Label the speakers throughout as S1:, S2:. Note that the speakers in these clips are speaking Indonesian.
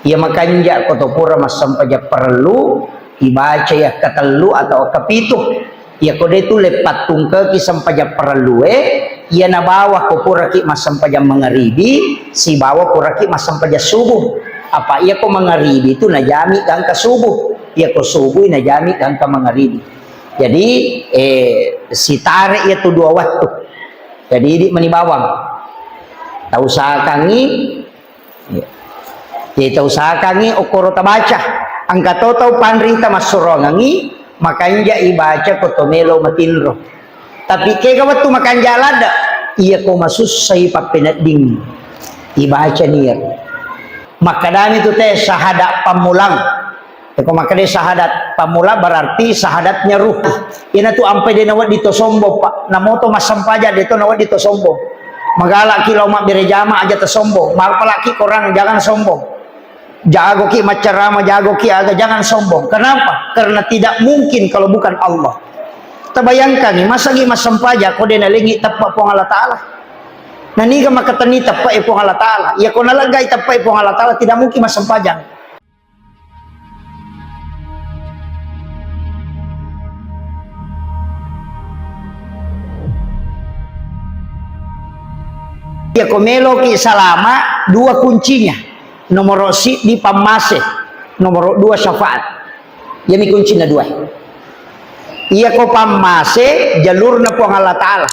S1: ia makanja ko to pura masampaja perlu ibaca ya katelu atau kapitu ia ko detu lepat tungke ki sampaja perlu ia nabawa ko pura ki masampaja mangaribi si bawa pura ki masampaja subuh apa ia ko mangaribi itu najami kang ka subuh ia ko subuh najami kang ka mangaribi. Jadi si tarik itu 2 waktu. Jadi di manibawang tahu sakangi ya tahu sakangi okoro tabaca angka totau panrita masurongangi makanja ibaca kotomelo matinro tapi kaya waktu makanja lada iya ko masusay papinading ibaca niya makadami itu teh syahadat pamulang ko makade syahadat pamula berarti syahadatnya ruh ina tu ampe de nawat dito sombo pak namoto masampaja dito nawat dito sombo magala ki mak berejama aja tersombong malpalaki korang jangan sombong jago ki macarama jago ki aga jangan sombong. Kenapa? Karena tidak mungkin kalau bukan Allah. Terbayangkan nih masa gi masampaja ko de nalingi tappa po Allah taala nani ka makatani tappa po Allah taala ya ko nalagay tappa po Allah taala tidak mungkin masampaja. Ya komelo ki salama 2 kuncinya nomor si di pamase nomor 2 syafaat ya mi kuncinya 2 iya ko pamase jalurna po Allah taala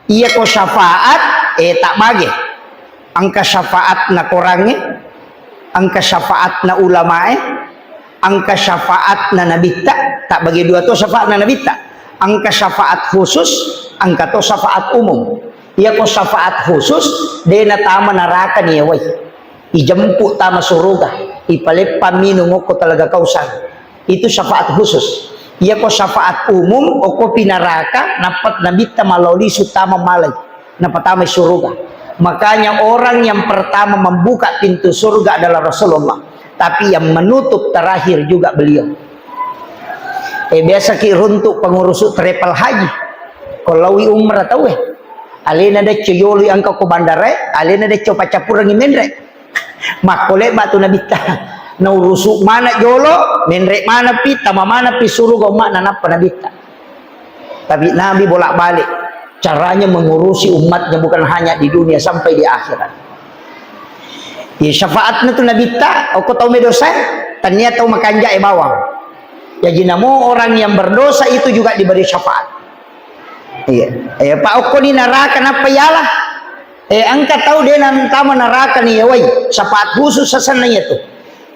S1: iya ko syafaat tak bage angka syafaat na korange angka syafaat na ulamae angka syafaat na nabita tak bagi 2 to syafaat na nabita angka syafaat khusus angka to syafaat umum. Ia ko syafaat khusus dena tama neraka nih wai ijemput tama surga ipalep paminungo ko talaga kausan itu syafaat khusus. Ia ko syafaat umum o ko pinaraka napat nabita maloli sutama malay napatama surga. Makanya orang yang pertama membuka pintu surga adalah Rasulullah tapi yang menutup terakhir juga beliau. Biasa ki runtuk pengurus travel haji kalau umrah tahu alena de coyoli angka ko bandare alena de copa capurang menre makole batu nabita na urusuk mana jolo menre mana pi tama mana pi suruh go mana napa nabita tapi nabi bolak-balik caranya mengurusi umatnya bukan hanya di dunia sampai di akhirat ya syafaatnya tu nabita aku tahu medosa tania tahu makanja bawang ya jinamo orang yang berdosa itu juga diberi syafaat. Iya, Pak Oko ni neraka napa yalah? Angka tahu dia nantama neraka nih, woi, syafaat khusus sasananya tuh.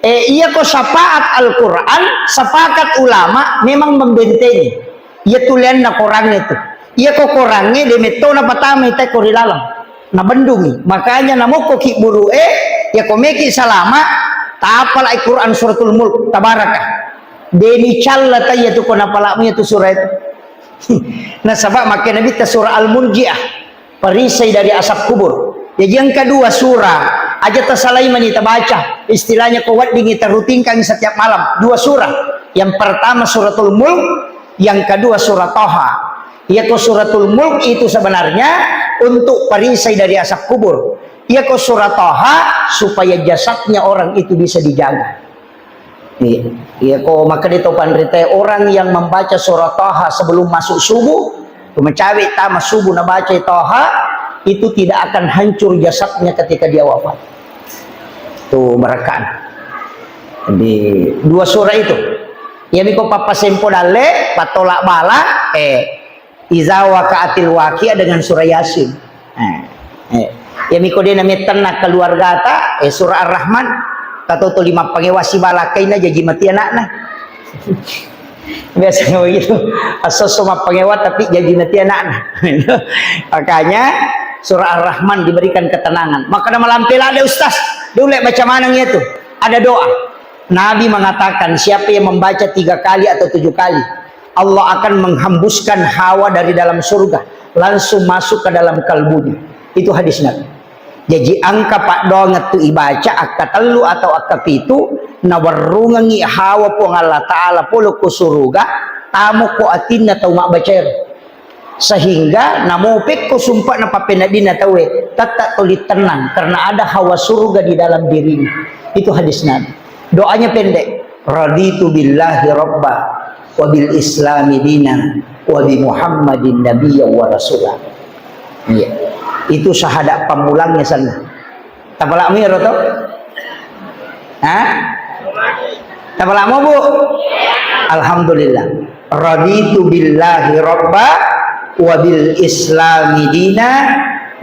S1: Iya kok syafaat Al-Quran, sepakat ulama memang membentengi. Iya tulian na korangnya tuh. Iya kok korangnya de metona patama ite korilalam. Na bendungi. Makanya namo ko ki buru ya ko meki salama tapal Al-Quran suratul Mulk tabaraka. Deni challa taya tuh ko napalamu itu surah itu. Nah sebab makanya Nabi surah Al-Murji'ah perisai dari asap kubur. Jadi yang kedua surah aja tersalai manita baca istilahnya kuat dingin terutinkan setiap malam 2 surah. Yang pertama suratul Mulk, yang kedua surah Toha. Ya ko suratul Mulk itu sebenarnya untuk perisai dari asap kubur. Ya ko surah Toha supaya jasadnya orang itu bisa dijaga. Iya kok maka ditopan rite orang yang membaca surah Toha sebelum masuk subuh mencari tama subuh na baca Toha itu tidak akan hancur jasadnya ketika dia wafat. Tuh merekan di 2 surah itu ya miko papa sempo dale patolak bala iza waqa'atil waqi'ah dengan surah Yasin. Ya miko dia namanya tenak keluarga ta surah Ar-Rahman atau 5 pangewasi balakaina jadi mati anakna. Biasanya begitu asal semua pengewat tapi jadi mati anakna. Makanya surah Ar-Rahman diberikan ketenangan. Maka nama lampil ada ustaz dulu baca mana itu ada doa Nabi mengatakan siapa yang membaca 3 kali atau 7 kali Allah akan menghembuskan hawa dari dalam surga langsung masuk ke dalam kalbunya. Itu hadis Nabi. Jadi angka pak dongat tu ibaca akka telu atau akka pitu nawarungangi hawa po Allah taala polo ko suruga tamu ko atin na tau mak bacer sehingga namupik ko sumpa na papinadina tawe tatak tulit tenang karena ada hawa surga di dalam dirinya. Itu hadis Nabi. Doanya pendek, raditu billahi rabba wa bil islami dinan wa bi muhammadin nabiyya wa rasulah. Iya. Itu syahadat pamulangnya sana. Tapala mi ro to? Hah? Tapala mo Bu? Alhamdulillah. Raditu billahi rabba wa bil islami dina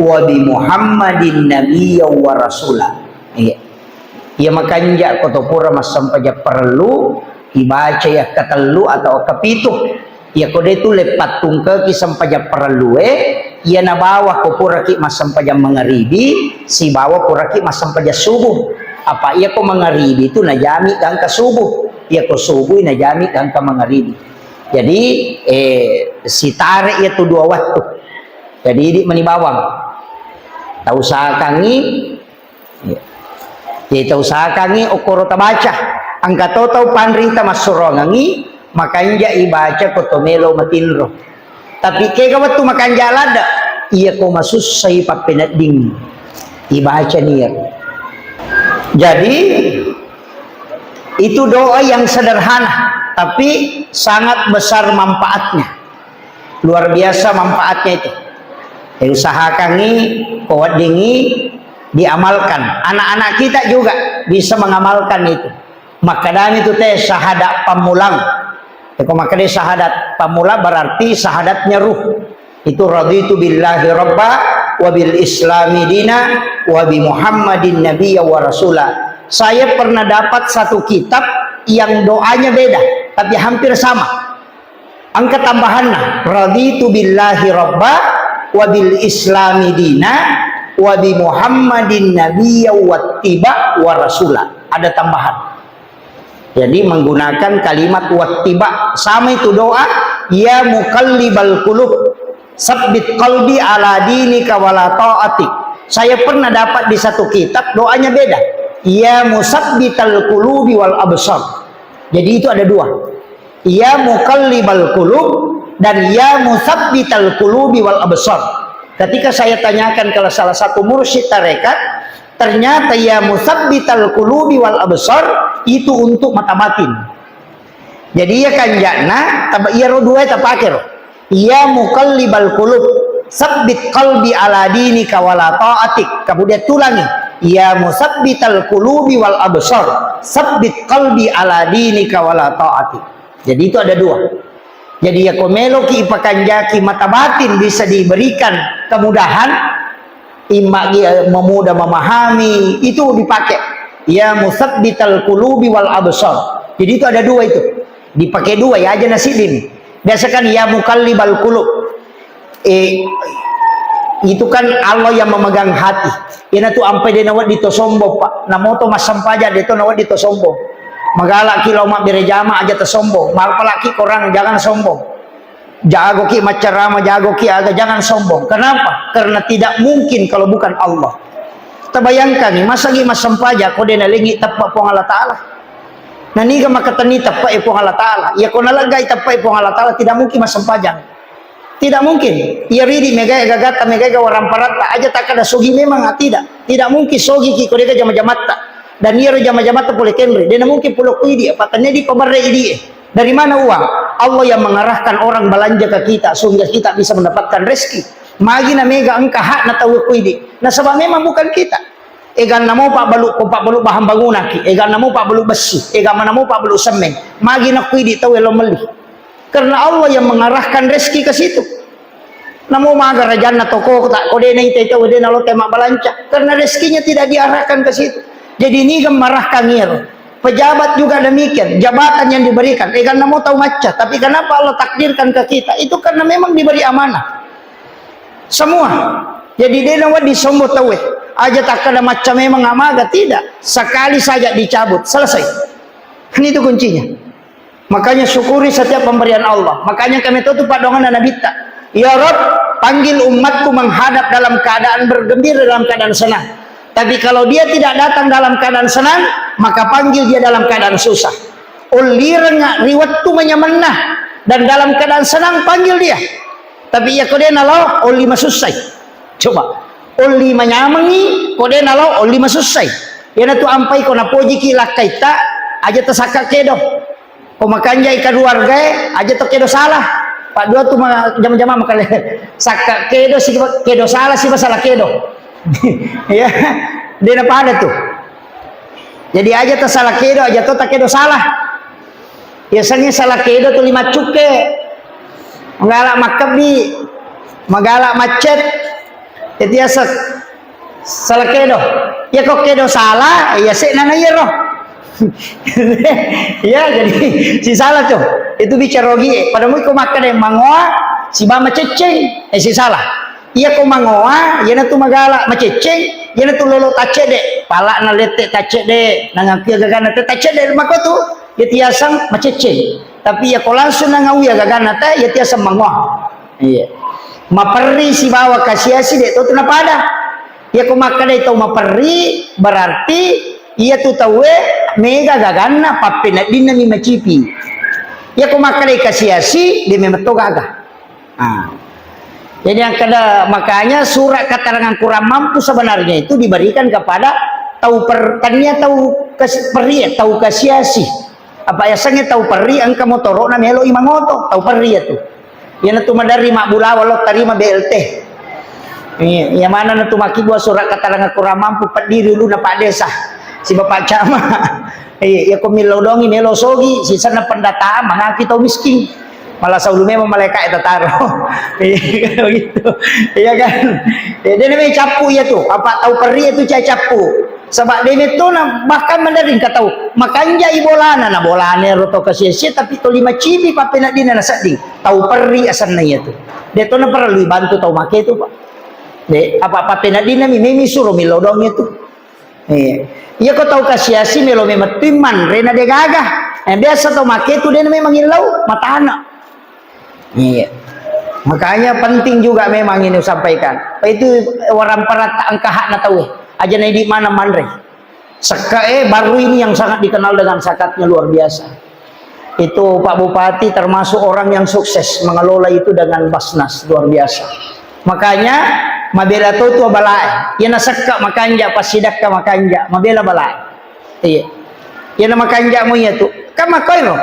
S1: wa bi muhammadin nabiyya wa rasulah. Iya. Ya makanya kotopura mas sampaja perlu ibaca ya katelu atau kepitu. Ya kode itu lepat tungke ki sampaja perlu ya na bawah ko pura ki mas sampaja mengaribi si bawah pura ki mas sampaja subuh. Apa iya ko mengaribi itu najami kang ka subuh. Ya ko subuh najami kang ka mengaribi. Jadi si tarik itu dua waktu. Jadi di menibawang. Tahu sakangi ya. Kita usahakan okoro tabaca angka totau panrita masurongangi makanya ibaca kotomelo matinro tapi kaya waktu makan jalada iya ko masus say papinading ibaca niya. Jadi itu doa yang sederhana tapi sangat besar manfaatnya, luar biasa manfaatnya itu. Usahakan kawat dingi diamalkan, anak-anak kita juga bisa mengamalkan itu. Maka dan itu teh syahadat pamulang. Kalau maka dia syahadat pamulang berarti syahadatnya ruh. Itu raditu billahi rabba wa bil islami dina wa bi muhammadin nabiyya wa rasulah. Saya pernah dapat satu kitab yang doanya beda tapi hampir sama. Angka tambahannya raditu billahi rabba wa bil islami dina wa bi muhammadin nabiyya wattiba wa rasulah. Ada tambahan. Jadi menggunakan kalimat wattiba sama itu doa ya muqallibal qulub sabbit qalbi ala dinika wala ta'atik. Saya pernah dapat di satu kitab doanya beda ya musabbital qulubi wal absar. Jadi itu ada dua, ya muqallibal qulub dan ya musabbital qulubi wal absar. Ketika saya tanyakan kalau salah satu mursyid tarekat, ternyata ya musabbital qulubi wal absar itu untuk mata batin. Jadi ya kanjana iya ro dua ta pakir. Ya muqallibal qulub sabbit qalbi ala dinika wala ta'atik. Kemudian tulangi ya musabbital qulubi wal absar sabbit qalbi ala dinika wala ta'atik. Jadi itu ada dua. Jadi ya komelo ki ipakanjaki mata batin bisa diberikan kemudahan, imagi memudah memahami itu dipakai. Ya musabbital qulubi wal absar. Jadi itu ada dua itu. Dipakai dua ya aja nasidin. Biasakan ya muqallibal qulub. Itu kan Allah yang memegang hati. Ina tu ampai dia nawat dito sombong Pak. Namoto masampaja dito nawat dito sombong. Magalak ki loma berejama aja tersombong. Malpalaki korang jangan sombong. Jago ki macarama, jago ki aga jangan sombong. Kenapa? Karena tidak mungkin kalau bukan Allah. Terbayangkan nih, masa gi masampaja kode nalingi tappa pong Allah Ta'ala. Naniga makatani tappa pong Allah Ta'ala. Ya kau nalagay tappa pong Allah Ta'ala tidak mungkin masampajang. Tidak mungkin. Ia ridi megaya gagata megaya waram parata aja tak ada sogi memang tidak. Tidak mungkin sogi ki kode jama-jamata. Dan ia jama-jama boleh kenri. Dia mungkin pulau kuidi patanya di pemerintah dia. Dari mana uang? Allah yang mengarahkan orang belanja ke kita sehingga kita bisa mendapatkan rezeki. Magi na mega angka hak na tahu kuidi. Nah sebab memang bukan kita. Egan namo pak balu bahan bangunan ki. Egan namo pak balu besi. Egan namo pak balu semen. Magi na kuidi tahu elo meli. Karena Allah yang mengarahkan rezeki ke situ. Namo maga rajan na toko tak kode na ite tahu dia nalo tema balanca. Karena rezekinya tidak diarahkan ke situ. Jadi ini gemarah kangir. Pejabat juga demikian. Jabatan yang diberikan. Karena mau tahu maca. Tapi kenapa Allah takdirkan ke kita? Itu karena memang diberi amanah. Semua. Jadi dia nawat disombo tahu. Aja tak ada macam memang amaga. Tidak. Sekali saja dicabut. Selesai. Ini itu kuncinya. Makanya syukuri setiap pemberian Allah. Makanya kami tutup padongan dan nabita. Ya Rob, panggil umatku menghadap dalam keadaan bergembira, dalam keadaan senang. Tapi kalau dia tidak datang dalam keadaan senang, maka panggil dia dalam keadaan susah. Ulirengak riwat tu menyemenah dan dalam keadaan senang panggil dia. Tapi ya kode nalau oli masusai. Coba. Oli manyamangi kode nalau oli masusai. Yana tu ampai ko napoji ki lakaita aja tersaka kedo. Ko makanja ika keluarga aja to kedo salah. Pak dua tu jam-jam makale saka kedo si kedo salah si masalah kedo. Ya. Dia apa ada tuh. Jadi aja tersalah kedo aja to tak kedo salah. Biasanya salah kedo tu 5 cuke. Mengalak makabi, magalak macet. Itu ya salah kedo. Ya kok kedo salah, ya sik nana ya roh. Ya jadi si salah tuh. Itu bicara rogi. Pada mu ko makan yang mangoa, si mama ceceng, si salah. Iya ko mangoa, ya na tu magalak maceceng, ya na tu lolo tace de. Pala na lete tace de, nangakir gagana te tace de mako tu. Ya tiasang maceceng. Tapi ya ko langsung nangawi ya gagana te, ya tiasang mangoa. Iya. Maperi si bawa kasiasi de tu napada. Ya ko makan itu maperi berarti ia tu tahu mega gagana papena dinna mi macipi. Ya ko makan kasiasi dia memang to gaga. Jadi yang kada makanya surat keterangan kurang mampu sebenarnya itu diberikan kepada tahu pertania tahu peri tahu kasiasi. Apa ya sange tahu peri angka motoro na melo imangoto tahu peri itu. Yang tu madari mak bula walau terima BLT. Yang mana na tu maki buat surat keterangan kurang mampu pendiri dulu na Pak Desa si Bapak Camat. Ya ko milodongi melo sogi si sana pendataan mangaki tahu miskin. Malah sebelumnya malaikat itu taruh. Begitu. Iya kan? Dia namanya capu ya tuh. Apa tahu peri itu cai capu. Sebab dia itu bahkan mendaring kata tahu. Makanya ibolana na bolane roto kasih tapi to 5 cibi pape nak dina na sading. Tahu peri asalnya itu. Dia tu na perlu bantu tahu make itu, Pak. Deh, apa pape nak dina mimi suruh milodong itu. Iya kau tahu kasih melo memang timan rena de gagah. Biasa tahu make itu dia memang ilau mata anak. Iya. Makanya penting juga memang ini sampaikan. Itu orang perat angka hak na tahu aja na di mana mandre. Sekae baru ini yang sangat dikenal dengan sakatnya luar biasa. Itu Pak Bupati termasuk orang yang sukses mengelola itu dengan Basnas luar biasa. Makanya mabela tu balai. Ya na sekak makanja pasidak ka makanja mabela balai. Iya. Ya na makanja mo ya tu. Ka makoy no.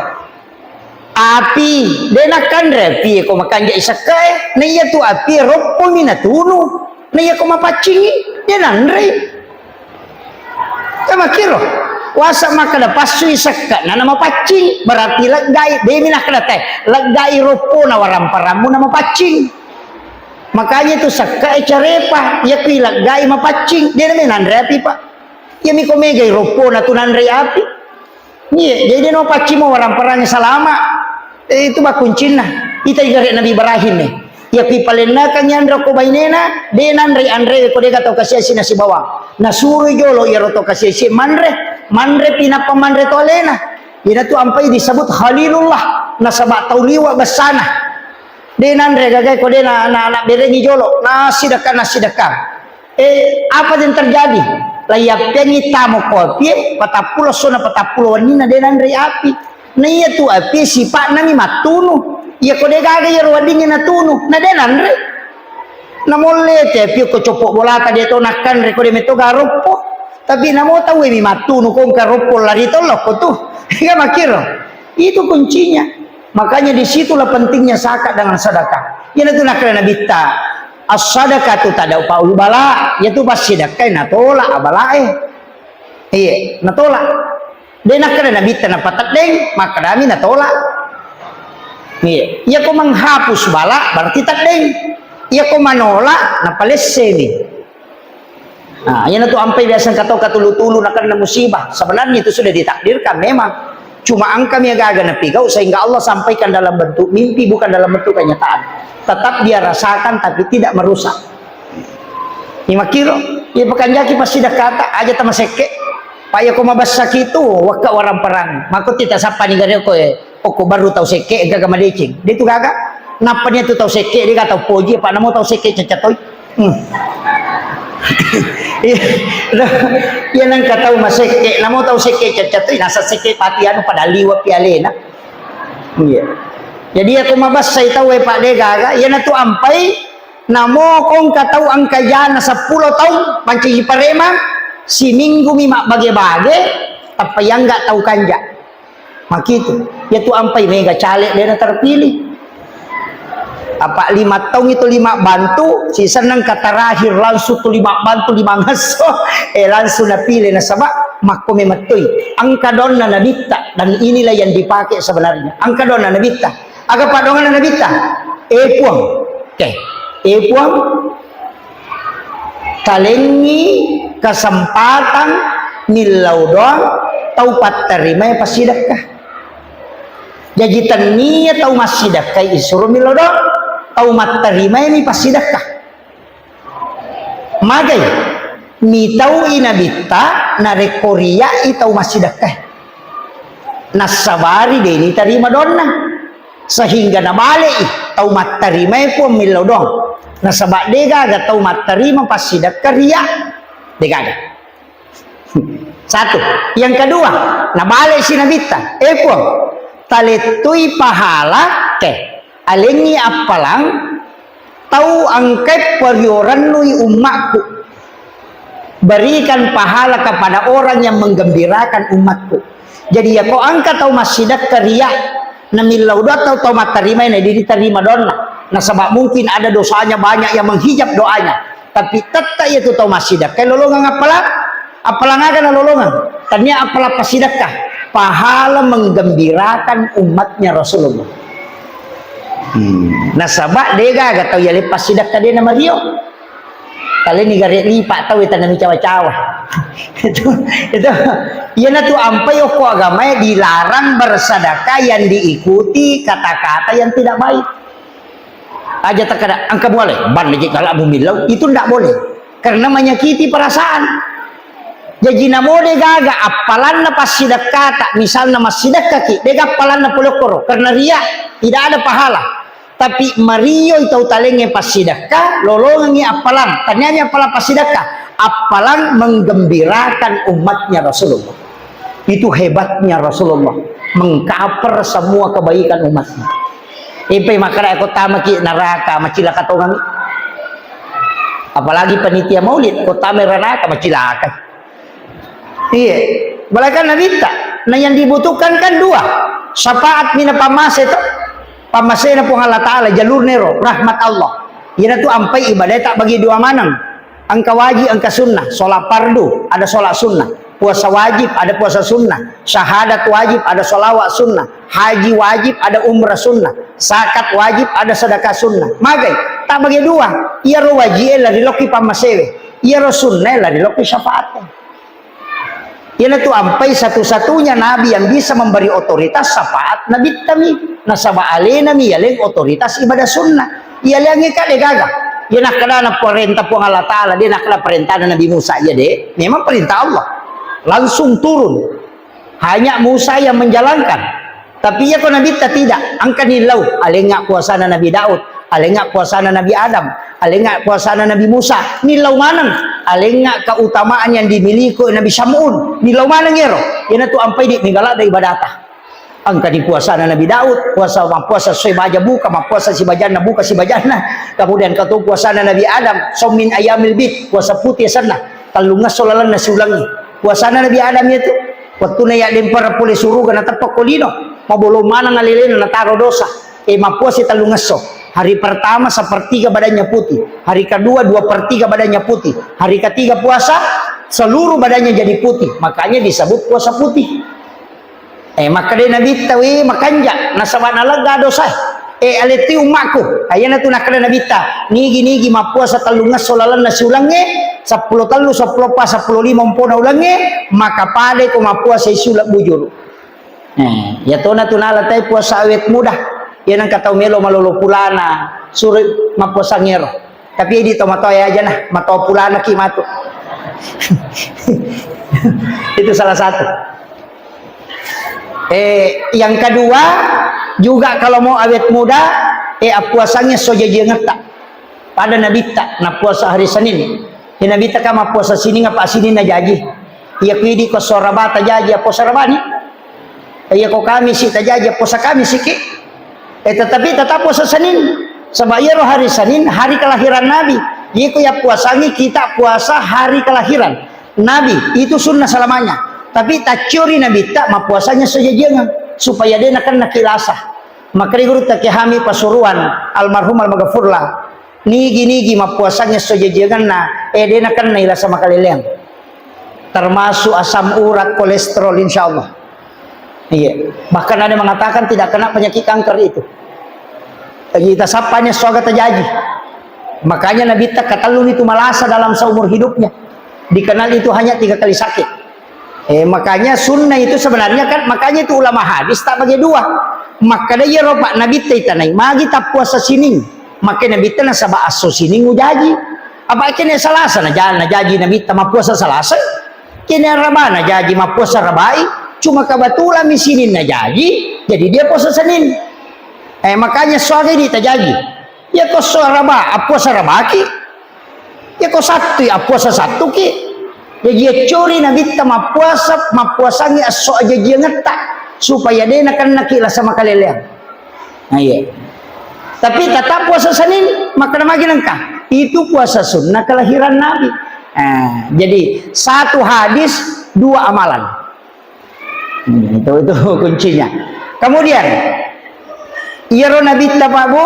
S1: Api denakan repi ko makanja isakai na iya tu api ropon ni natunu na iya ko mapacingi denanre kama kiro wasa makada pasu isaka na mapacing berarti lagai demi nak kada teh lagai ropon na waramparamu na mapacing makanya tu sakai carepa ya pi lagai mapacing dia menanre api Pak ya mi ko megai ropon na tunanre api ni jadi no pacing mo waramparanya salama. Itu bah kuncinya. Kita juga Nabi Ibrahim nih. Ya pipalena kan yandra ko bainena denan re andre ko de gato kasih nasi bawang. Nasuru jolo ya roto kasih manre pina pamandre tolena. Ina tu ampai disebut Khalilullah nasaba tauliwa basana. Denan re gagai ko de na berengi jolo nasi dekan. Apa yang terjadi? Layap pengi tamu kopi patapulo sona patapulo wanina denan re api. Na iya tu api sifat nami matunu iya kode gaga ya ruadingin na tunu na denan re na mole te api ko copok bolata dia to nakan re kode meto garopo tapi na mo tahu mi matunu kong garopo lari tolok ko tu ya makiro itu kuncinya makanya disitulah pentingnya zakat dengan sedekah ya na tu nakana bita as-sadaqah tu tada upa ubala ya tu pas sedekah na tolak abalae iya na tolak. Dia nak kena nabi tanah patat deng, maka kami nak tolak. Iya, ia ko menghapus bala berarti tak deng. Ia ko manolak, na palese ni. Nah, ia tu ampai biasa kata katulu-tulu nak kena musibah. Sebenarnya itu sudah ditakdirkan memang. Cuma angka mi agak napigau sehingga Allah sampaikan dalam bentuk mimpi bukan dalam bentuk kenyataan. Tetap dia rasakan tapi tidak merusak. Ima kilo, ia pekan jaki pasti dah kata aja tamaseke. Paya ko mabasa kito waka warang perang mako tita sapa ni gare ko oko baru tau seke gaga madecing dia tu gaga napa dia tu tau seke dia kata poji apa namo tau seke cacatoy ya nang kata maseke namo tau seke cacatoy nasa seke pati anu pada liwa pialena iya Jadi aku mabas saya tahu Pak Dega, ya na tu ampai namo kong katau angka jana 10 tahun panci parema si minggu mak bage-bage apa yang nggak tahu kanja. Makitu, ya tu ampai mega caleg dia terpilih. Apa 5 tahun itu 5 bantu, si senang kata terakhir langsung tu 5 bantu 5 ngaso, langsung napilih na sabak mako mematui. Angka donna nabita dan inilah yang dipakai sebenarnya. Angka donna nabita. Aga padongan nabita. Puang. Puang. Talengi kesempatan milau doang tau pat terima pasidakah. Jadi tania tau masidakah isuruh milau doang tau mat terima ini pasidakah. Magai mi tau inabita narekoria itau masidakah. Nasabari deni terima donna. Sehingga nabalik tau mat terima pun milau doang. Nasabak dega tau mat terima pasidakah ria. Dega. Satu. Yang kedua, nabalik si nabita. Pun taletui pahala alengi apalang tahu angkat perioran nui umatku, berikan pahala kepada orang yang menggembirakan umatku. Jadi ya kau angkat tahu masjidat keriah namilau doa tahu terima ini diterima donna. Nah sebab mungkin ada dosanya banyak yang menghijab doanya, tapi tetap itu tahu masjidat kayak lolongan apalang akan lolongan tanya apalah pasidatkah pahala menggembirakan umatnya Rasulullah. Nah sabak dega gatau ya lepas sidak tadi nama Rio kali ni garet lipat tahu itu nami cawa-cawa itu ya na tu ampai oko agama dilarang bersedekah yang diikuti kata-kata yang tidak baik aja terkadang angka boleh ban lagi kalau abu milau itu tidak boleh karena menyakiti perasaan. Jadi namo dega aga apalan na pasidakah tak misal nama sidakah ki dega apalan na pulokoro karena ria tidak ada pahala. Tapi Mario itu talenge pasidakah lolongi apalan tanyanya apalan pasidakah apalan menggembirakan umatnya Rasulullah. Itu hebatnya Rasulullah mengcover semua kebaikan umatnya. Ipe makara kota maki neraka macilaka tongang. Apalagi panitia maulid kota neraka macilaka. Iya, balakan Nabi tak. Nah yang dibutuhkan kan dua. Syafaat mina pamase itu, pamase na pun Allah Taala jalur nero rahmat Allah. Ia tu ampai ibadah tak bagi dua manang. Angka wajib, angka sunnah. Solat fardu ada solat sunnah. Puasa wajib ada puasa sunnah. Syahadat wajib ada solawat sunnah. Haji wajib ada umrah sunnah. Zakat wajib ada sedekah sunnah. Magai tak bagi dua. Ia ro wajib lah diloki pamasewe. Ia ro sunnah lah diloki syafaatnya. Ia tu ampai satu-satunya nabi yang bisa memberi otoritas syafaat nabi kami. Nasaba alena mi yaleng otoritas ibadah sunnah. Ia lengi kade gaga. Ia nak kena perintah pun Allah Taala, dia nak kena perintah Nabi Musa ya deh. Memang perintah Allah. Langsung turun. Hanya Musa yang menjalankan. Tapi ya kau nabi tidak. Angka nilau alengak puasa Nabi Daud, alengak puasa Nabi Adam, alengak puasa Nabi Musa. Nilau manang alengak keutamaan yang dimiliki Nabi Samun. Nilau manang yero. Ia tu ampai di migala dari ibadatah. Angka di puasa Nabi Daud, puasa si baja buka, puasa si bajana buka si bajana. Kemudian kau puasa Nabi Adam, somin ayamil bid, puasa putih sana. Kalungas solalan nasi ulangi. Puasa Nabi Adam itu waktu na ya lempar pulih suruh kana tepak kolino. Mabolo mana ngalilin na taro dosa. Mapuasi talungaso. Hari pertama sepertiga badannya putih, hari kedua 2/3 badannya putih, hari ketiga puasa seluruh badannya jadi putih, makanya disebut puasa putih. Maka dia Nabi tahu makanja nasabana lega dosa. Aleti umakku ayana tu nakada Nabi ta nigi mapuasa talungas solalan nasi ulange 10 talu 10 pas 10 mpona ulange maka pade ko mapuasa isulak bujur. Ya tona tunala tay puasa awet mudah. Yan ang kataw melo malolo pulana suri mapuasa ngero. Tapi di tomatoy aja nah mataw pulana ki mato. Itu salah satu. Yang kedua juga kalau mau awet muda puasanya sojaji ngeta pada Nabi tak na puasa hari Senin ya Nabi tak kama puasa sini ngapa sini na jaji iya kuidi ko sorabata jaji puasa rabani iya ko kami si tajaji puasa kami siki Tetapi tetap puasa Senin. Sebab ya hari Senin hari kelahiran Nabi. Jika ya puasangi kita puasa hari kelahiran Nabi itu sunnah selamanya. Tapi tak curi Nabi tak ma puasanya saja jangan supaya dia nak nakilasah. Maka guru tak kehami pasuruan almarhum almaghfurlah. Nigi ma puasanya saja jangan na dia nak nailasa makalileng. Termasuk asam urat, kolesterol insyaallah. Iya. Bahkan ada mengatakan tidak kena penyakit kanker itu. Kita sapanya soga terjadi. Makanya Nabi tak katalun itu malasa dalam seumur hidupnya. Dikenal itu hanya 3 kali sakit. Makanya sunnah itu sebenarnya kan, makanya itu ulama hadis tak bagi dua. Maka dia ropak Nabi tanai magi tak puasa sining. Maka Nabi tanah sabah aso sining ujaji. Apa kena salasa na jaji Nabi tak ma puasa salasa. Kena rabana jaji ma puasa rabai. Cuma kebetulan misinin na jaji, jadi dia puasa Senin. Makanya soalnya ini terjadi. Ya kau saraba, puasa rabaki. Ya kau satu, puasa satu ki. Ya dia curi Nabi ta ma puasanya so aja dia ngetak supaya dia nak nakilah sama kaleleang. Nah iya. Tapi tetap puasa Senin, maka lagi nangka. Itu puasa sunnah kelahiran Nabi. Jadi satu hadis, 2 amalan. Itu kuncinya. Kemudian iro Nabi tababu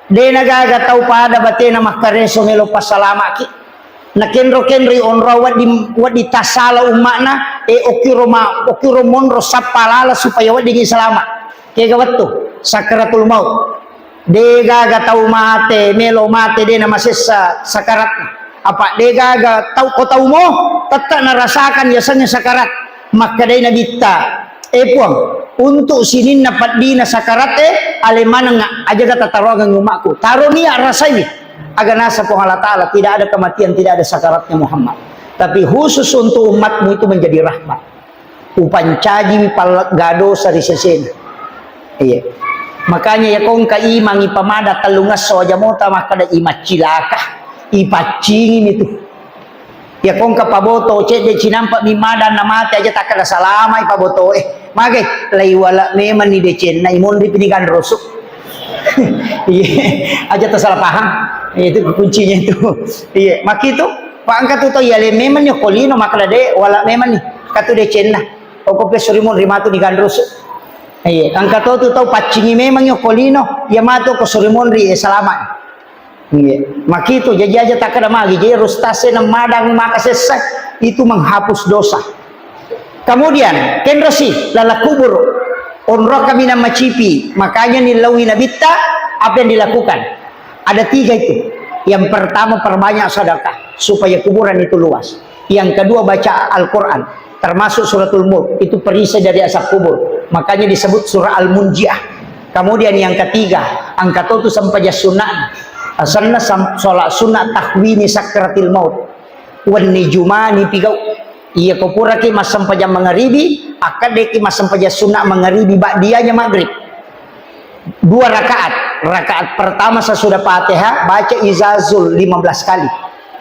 S1: de nagaga tau pada batena makareso melo pasalama ki nakenro kenri onro wadi tasala umakna okiro monro sapalala supaya wadi selamat kega wattu sakaratul maut de gaga tau mate melo mate de na masessa sakarat apa de gaga tau ko tau mo tetap narasakan biasanya sakarat maka de Nabi ta puang untuk sinin dapat dina sakarat alemana aja kata taruhan umatku taruh niat rasa ini agar nasa pun Allah Ta'ala tidak ada kematian, tidak ada sakaratnya Muhammad, tapi khusus untuk umatmu itu menjadi rahmat upancaji palgado sari sesena. Iya, makanya ya kong ka imang ipamada talungas soja mota maka da imat cilaka ipacingin itu ya kong ka paboto cek de cinampak mimada namate aja tak ada salama ipaboto Mage lai wala memang ni decen na imon di pinigan rosuk. Iya, aja tersalah paham. Itu kuncinya itu. Iya, maki itu Pak angkat tu ya le memang yo kolino makalade wala memang ni katu decen na. Oko pesurimon rimatu di gandrosuk. Iya, angkat tu tau pacingi memang yo kolino ya mato ko surimon ri selamat. Iya, maki itu jadi aja tak ada magi jadi rustase na madang makasesak itu menghapus dosa. Kemudian kenrosi lala kubur onro kami nama cipi makanya nilawi nabita apa yang dilakukan ada 3 itu. Yang pertama perbanyak sedekah supaya kuburan itu luas. Yang kedua baca Al-Quran termasuk suratul Mulk itu perisai dari asap kubur makanya disebut surah Al-Munjiah. Kemudian yang ketiga angkat itu sampai sunnah asalnya sholat sunnah tahwini sakratil maut wan nijumani pigau. Iya kopura ki mas sampai jam mengharibi akadeki mas sampai jam sunnah mengharibi ba'diyahnya maghrib 2 rakaat pertama sesudah Fatihah baca izazul 15 kali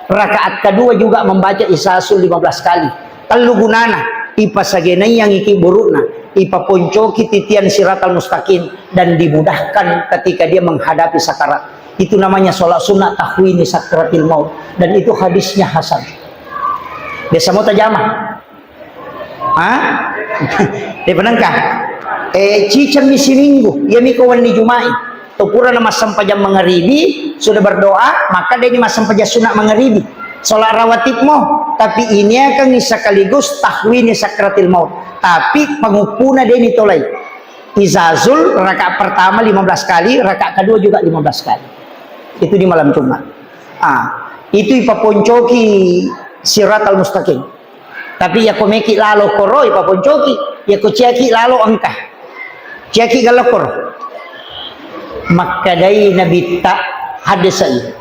S1: rakaat kedua juga membaca izazul 15 kali telu gunana ipa sagena yang iki burukna ipa poncoki titian siratal mustaqim dan dimudahkan ketika dia menghadapi sakarat itu namanya sholat sunnah tahwini sakratil maut dan itu hadisnya hasan. Biasa mau tajamah, dia penangkah. Cicam misi minggu, ya mikawan ni Jumai. Tupura nama sampai jam mengharibi sudah berdoa, maka dia mas sampai jam sunat mengharibi. Solat rawatib mo, tapi ini akan sekaligus tahwini sakratil maut. Tapi pengupuna dia ini tolai. Izazul rakaat pertama 15 kali, rakaat kedua juga 15 kali. Itu di malam Jumat. Itu ipaponcoki siratal mustaqim. Tapi ya komeki lalo koroi paponcoki, ya ko ciaki lalo angka. Ciaki galokor. Maka dari Nabi tak hadis ini.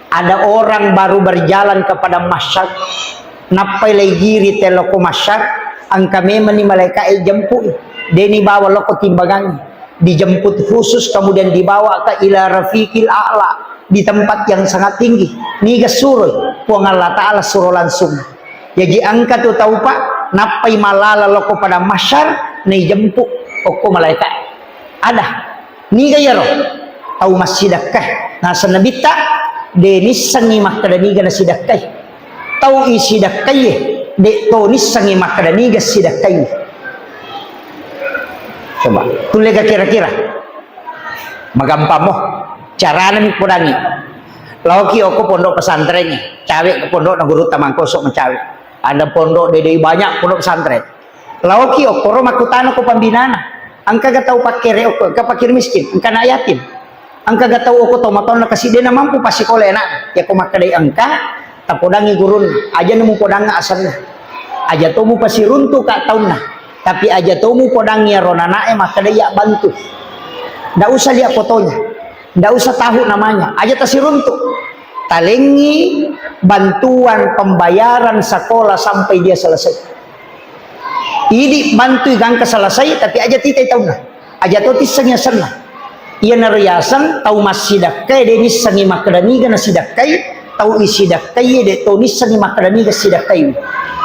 S1: Ada orang baru berjalan kepada masyar, napai legiri teloko masyar, angka memang ni malaikat jemput. Deni bawa loko timbangan, dijemput khusus kemudian dibawa ke ila rafiqil a'la. Di tempat yang sangat tinggi niga suruh puang Allah Ta'ala suruh langsung jadi angkat tu tahu pak napai malala loko pada masyar ni jemput oko malaikat ada ni gaya ro tau masidakah nasa nabita denis sangi makadani gana sidakai tau isidakai de tonis sangi makadani ga sidakai. Coba tulega kira-kira magampang mo cara nami podangi lagi aku pondok pesantrennya cawe ke pondok na guru tamangkosok mencawe ada pondok dede banyak pondok pesantren lagi aku romakutano ko pambinana angka gak tahu pakir aku gak pakir miskin angka na yatim angka gak tahu aku tomaton na kasi na mampu pasi kole enak ya ko makadai angka tapodangi gurun aja nemu podanga asalnya aja tomu pasi runtuh kak tahun na tapi aja tomu podangi ronana makadai ya bantu ndak usah lihat fotonya ndak usah tahu namanya aja tasi runtuh talengi bantuan pembayaran sekolah sampai dia selesai ini bantu gangka selesai tapi aja titai tahu na aja totis sengnya senang ia nariasan tahu masidakai denis sangi makadani gana sidakai tahu isidakai de tonis sangi makadani ga sidakai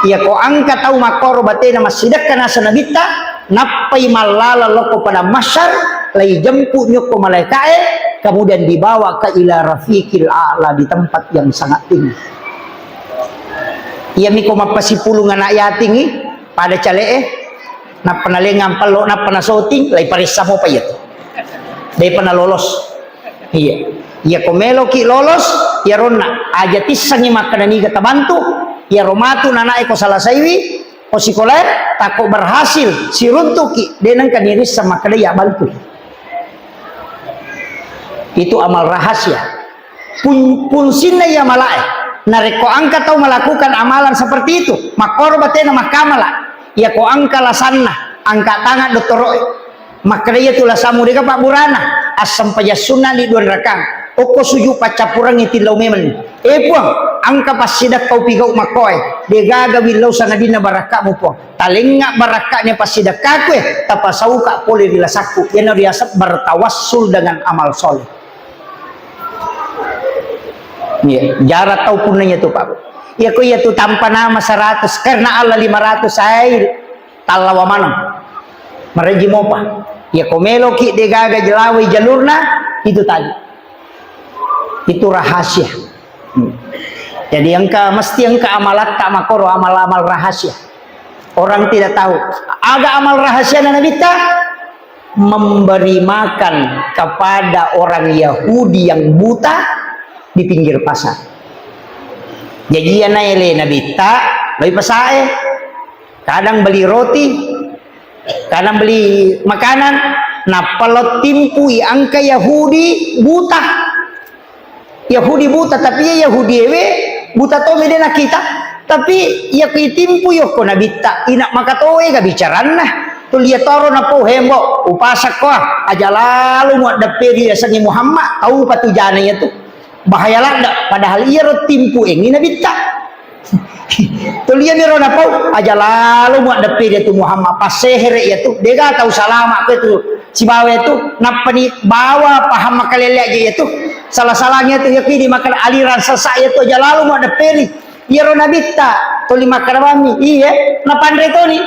S1: ia ko angka tahu makoro batena masidakana sanabita napai malala loko pada masyar lay jemput nyoko malaikae kemudian dibawa ke ila rafiqil a'la di tempat yang sangat tinggi. Ia miko mapasipulung anak yating pada calee na panalengan palo na panasoting lay parisa mo payat. Dai pana lolos. Iya. Ia komelo ki lolos ya ronna aja tisangi makanani kata bantu ya romatu nanae ko salasaiwi o sikoler tako berhasil si runtuki denang kaniris sama kadaya bantu. Itu amal rahasia pun sinna ya malae nareko angka tahu melakukan amalan seperti itu makor batena makamala ya ko angka lasanna angka tangan doktoroy makadaya tulah samu deka pak burana asam pajasuna di duan rakang oko suju pacapurang itilaw memen puang angka pasidak kau pigau makoy degaga bilau sanadina baraka mo po talenga barakanya pasidak kakwe tapasau ka pole dilasaku yana riasat bertawassul dengan amal soleh. Ya, jarak tau punanya tuh Pak. Ya ko ya tuh tanpa nama 100 karena Allah 500 air talawa mana. Mereji mopa. Ya ko meloki degaga jelawi jalurna itu tadi. Itu rahasia. Jadi mesti engka amalat tak makoro amal-amal rahasia. Orang tidak tahu. Ada amal rahasia na nabita memberi makan kepada orang Yahudi yang buta di pinggir pasar. Jadi ya naile nabita lebih pasae. Kadang beli roti, kadang beli makanan. Nah kalau timpui angka Yahudi buta. Yahudi buta tapi ya Yahudi ewe buta to medena kita tapi ya kitimpu yo ko nabita ina makatoe ga bicaran nah tu lihat toro na po hembo upasak ko aja lalu mo daperi sangi Muhammad tahu patujana ya tu bahaya landa padahal iya ro timpu ini nabita tu lihat ni ro na po aja lalu mo daperi tu Muhammad pasehere ya tu dega tahu salama ko tu si bawe tu napani bawa paham makalele aja ya tu salah-salahnya tu yakini makan aliran sesat itu aja lalu mau ada peri ya ronabita toli makan kami iya na pandai to ni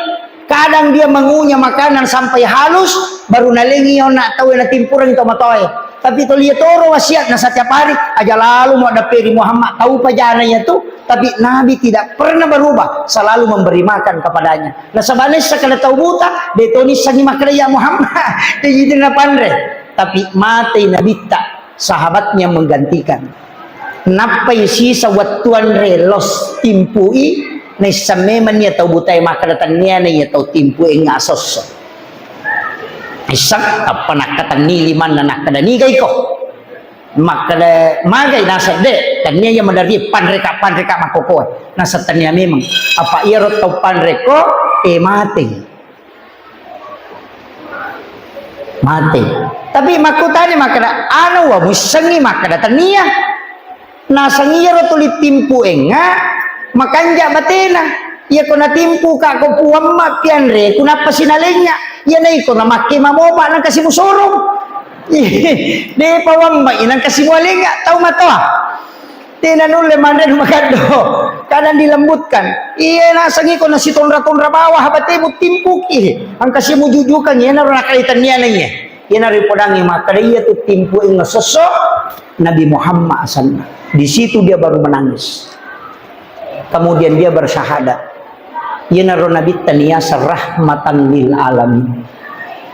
S1: kadang dia mengunyah makanan sampai halus baru nalengi nak tahu na timpuran itu matoy tapi toli toro wasiat na setiap hari aja lalu mau ada peri Muhammad tahu pajananya tu tapi Nabi tidak pernah berubah selalu memberi makan kepadanya nah sebenarnya sekali tahu buta detoni sangi makan ya Muhammad jadi na pandai tapi mati nabita sahabatnya menggantikan napai sisa watuan relos timpui na sameman niya tau butay makadatan niya na niya tau timpui ngasos isak apa nakatan niliman na nakadanigay ko makada magay nasa de tanya niya madari panreka makukuha nasa tanya memang apa irot tau panreko mati tapi makutani makada ano wa musangi makada tania nasangi ro tuli timpu enga makanja batena ya kona timpu ka ko puam mapianre kuna pasinalenya ya nay ko na makima mo ba nang kasimusorong de pawang ba inang kasimualenga tau mato tinanule manden makado kadang dilembutkan iya nasangi ko na si tonra bawah habate mo timpu ki ang kasimujujukan ya na nakaitan niya na niya Ina ripodangi maka dia tu timpu ing sosok Nabi Muhammad SAW. Di situ dia baru menangis. Kemudian dia bersyahadat. Ina Nabi taniyasa rahmatan lil alamin.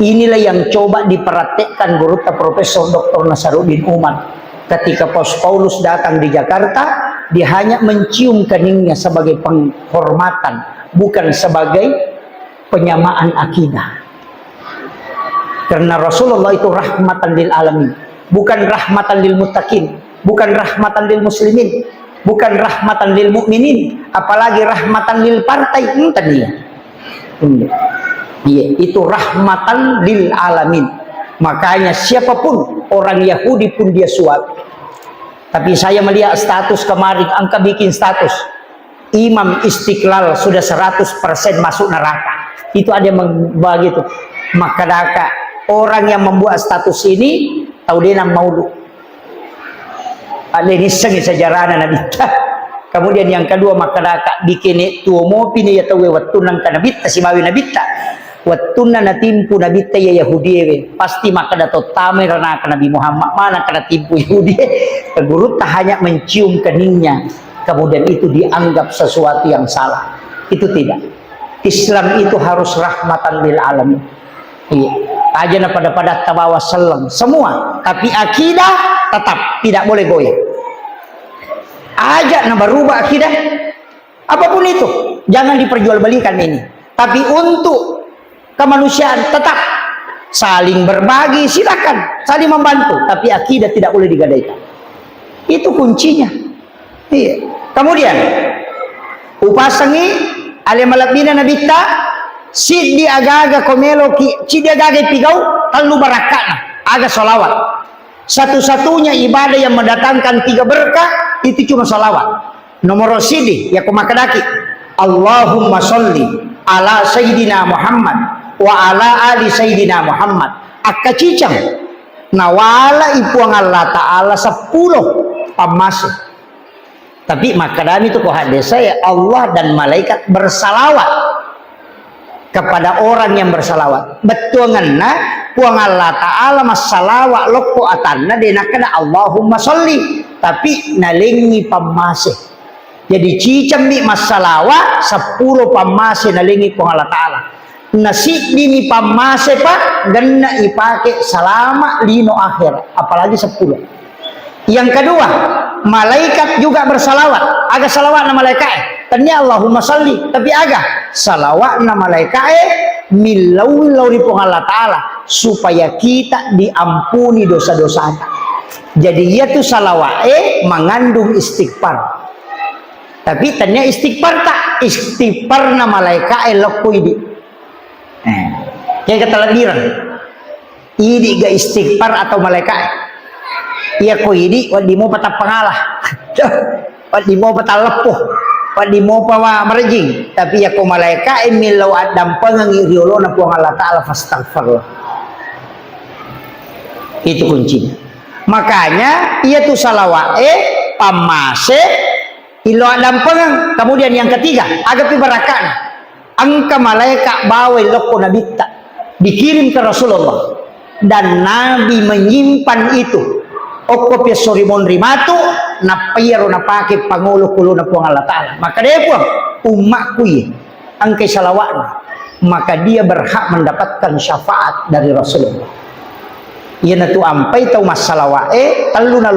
S1: Inilah yang coba diperhatikan guru Profesor Dr. Nasaruddin Umar. Ketika Paulus datang di Jakarta, dia hanya mencium keningnya sebagai penghormatan, bukan sebagai penyamaan akidah. Karena Rasulullah itu rahmatan lil alamin, bukan rahmatan lil muttaqin, bukan rahmatan lil muslimin, bukan rahmatan lil mukminin, apalagi rahmatan lil partai. Tadi ya, itu rahmatan lil alamin. Makanya siapapun orang Yahudi pun dia suap. Tapi saya melihat status kemarin, angka bikin status Imam Istiqlal sudah 100% masuk neraka. Itu ada yang membagi itu. Maka orang yang membuat status ini tahu dia nama maulu. Ada ini sengi sejarah Nabi. Kemudian yang kedua maka bikin tuo mopi ni ya tahu wattunan kanabita si bawi nabita. Wattuna na timpu Nabi ya Yahudi pasti maka dato tamai rana Nabi Muhammad mana kena timpu Yahudi. Guru tak hanya mencium keningnya kemudian itu dianggap sesuatu yang salah. Itu tidak. Islam itu harus rahmatan lil alamin. Iya. Aja na pada tabawa selang semua, tapi akidah tetap tidak boleh goyah. Aja na berubah akidah apapun itu jangan diperjualbelikan ini. Tapi untuk kemanusiaan tetap saling berbagi, silakan saling membantu, tapi akidah tidak boleh digadaikan. Itu kuncinya. Iya. Kemudian upasangi ale malabina nabita si di aga-aga komelo ki si di aga-aga pigau talu barakana aga solawat. Satu-satunya ibadah yang mendatangkan 3 berkah itu cuma solawat. Nomor sidi ya kumakadaki Allahumma sholli ala sayyidina Muhammad wa ala ali sayyidina Muhammad akacicang nawala ipuang Allah Ta'ala 10 pamasih. Tapi makadami itu hadis saya Allah dan malaikat bersalawat kepada orang yang bersalawat. Betul ngana puang Allah Ta'ala masalawat loko atanna denakana Allahumma sholli tapi nalingi pamasih. Jadi cicam mi masalawat 10 pamasih nalingi puang Allah Ta'ala. Nasi dini pamase pak gana ipake selama lino akhir apalagi 10. Yang kedua malaikat juga bersalawat aga salawat na malaikat tanya Allahumma sholli tapi aga salawat na malaikat milau di Allah Ta'ala supaya kita diampuni dosa-dosa. Jadi ia tu salawat mengandung istighfar. Tapi tanya istighfar tak istighfar na malaikat lokui kayak kata ladiran ini gak istighfar atau malaikat iya ko ini wadi mau patah pengalah wadi mau patah lepuh wadi mau pawa merejing tapi ya ko malaikat milau adam pengangi riolo na puang Allah Ta'ala fastaghfirullah. Itu kuncinya. Makanya ia tu salawat pamase ilo adam pengang. Kemudian yang ketiga agapi barakan angka malaikat bawa loko nabita dikirim ke Rasulullah dan Nabi menyimpan itu okopya sorimon rimatu napayaro napake pangulo kulo na puang Allah Ta'ala. Maka dia puang umakku ya angkai salawatna maka dia berhak mendapatkan syafaat dari Rasulullah. Ia natu ampai tau masalawat talu na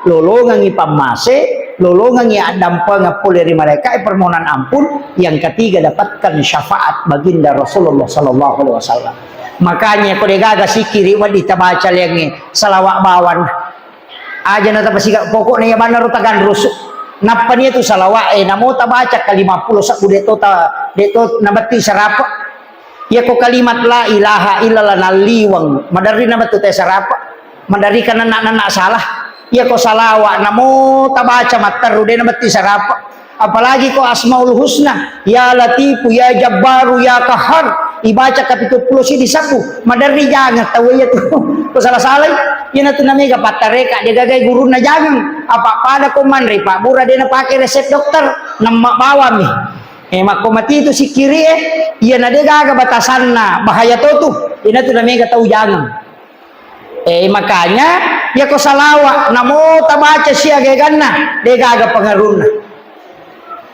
S1: lolongan ipamase lolongan yang dampak ngapuleri mereka permohonan ampun. Yang ketiga dapatkan syafaat baginda Rasulullah Sallallahu Alaihi Wasallam. Makanya kau degaga sikiri wadita baca yang salawat bawan aja nata pasiga pokoknya yang mana rutakan rusuk napanya itu salawat namo ta baca ke 50 saku deto nabati sarapa ya ko kalimat la ilaha illallah naliwang madari nabatu teh sarapa madari kana anak salah ya ko salawat namo tabaca mataru de namati sarapa apalagi ko asmaul husna ya latifu ya jabbaru ya kahar ibaca kapitul 10 di sapu madari jangan tahu ya tuh ko salah-salah ya natu namanya patareka dia gagai guru na jangan apa pada ko manri pak bura dia na pakai resep dokter nama bawa mi mako mati itu si kiri ya na dia gaga batasan na bahaya tuh ya natu namanya tahu jangan Makanya ya ko salawat namo tabaca siya gaganna de gaga pangaruna.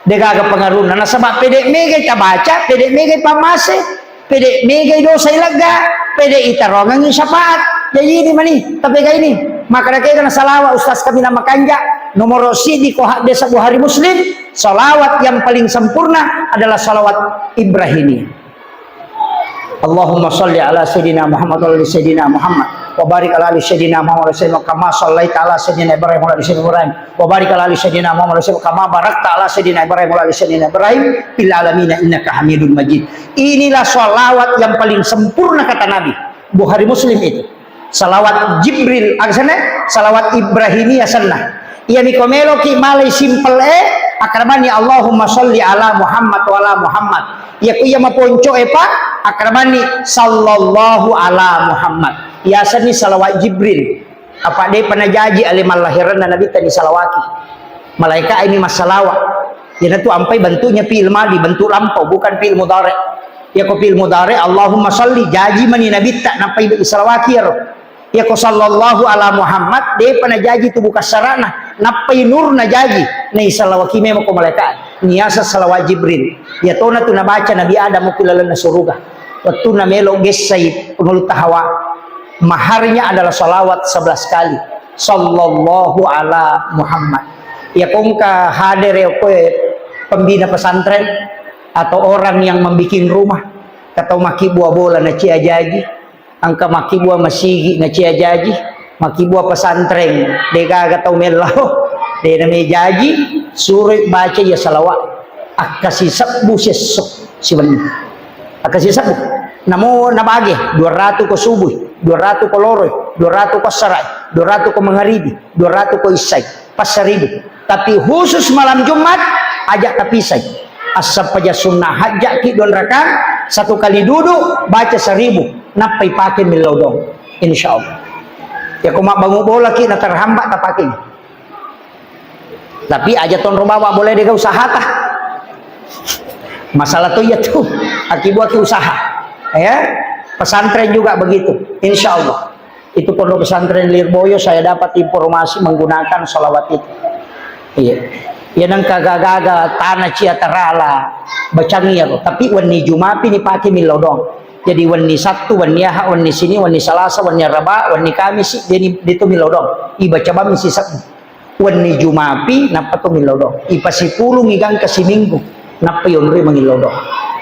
S1: De gaga pangaruna na sabab pede megay tabaca, pede megay pamase, pede megay dosa ilaga, pede itarongan yung sapaat. Jadi ini mani, tapi kayak ini. Maka na salawat ustaz kami nama kanja nomor si di kohak desa Bukhari Muslim. Salawat yang paling sempurna adalah salawat Ibrahimiyah. Allahumma salli ala sayyidina Muhammad wa ala sayyidina Muhammad wa barik ala ali sayyidina Muhammad wa ala sayyidina kama sallaita ala sayyidina Ibrahim wa ala sayyidina Ibrahim wa barik ala ali sayyidina Muhammad wa ala sayyidina kama barakta ala sayyidina Ibrahim wa ala sayyidina Ibrahim fil alamin innaka Hamidum Majid. Inilah salawat yang paling sempurna kata Nabi. Bukhari Muslim itu. Salawat Jibril aksana salawat Ibrahimiyah sunnah. Ia mikomelo ki malay simple akramani Allahumma salli ala Muhammad wa ala Muhammad. Ya kuya maponco pa akramani sallallahu ala Muhammad. Ya sani salawat Jibril. Apa dia panajaji alimal lahiran dan Nabi tadi salawati. Malaikat ini masalawat. Ya itu ampai bentuknya fi'il madi, bentuk lampau bukan fi'il mudhari. Ya ko fi'il mudhari Allahumma salli jaji mani Nabi tak nampai salawati ya. Ya ko sallallahu ala Muhammad dia panajaji tu buka sarana napai nur na jaji nei salawati memo ko malaikat niasa salawat Jibril ya tona tu nabaca Nabi Adam mo kilala na suruga waktu na melo gesay pengelut hawa maharnya adalah salawat 11 kali sallallahu ala Muhammad. Ya kung ka hadir ko pembina pesantren atau orang yang membikin rumah atau maki buah bola na cia jaji angka maki buah masigi na cia jaji maki buah pesantren deka gatau melau de na me jaji suruh baca ya salawat akasi sabbu sesok siban akasi sabbu namo nabage 200 ko subuh 200 ko loroy 200 ko sarai 200 ko mengharibi 200 ko isai pas 1000 tapi khusus malam Jumat ajak tapisai asap aja sunnah hajak ki 2 rakaat 1 kali duduk baca 1000 napai pakai milodong insyaallah. Ya kuma bangun bola ki na terhambat tak pakai. Tapi aja ton bawa boleh dia usaha tah. Masalah tuh ya tuh akibat usaha. Ya, pesantren juga begitu. Insyaallah. Itu pondok pesantren Lirboyo saya dapat informasi menggunakan salawat itu. Iya. Ya nang kagagaga tanah cia terala bacangi ya tapi wani Jumapi ni pakai milodong. Jadi wani Sabtu, wani Ahad, wani sini, wani Selasa, wani Raba, wani Kamis, jadi itu milodong. Iba coba misi Sabtu. Wani Jumapi, napa tu milodong. Ipa 10 ngigang kasi Minggu, napa yonri mangilodong.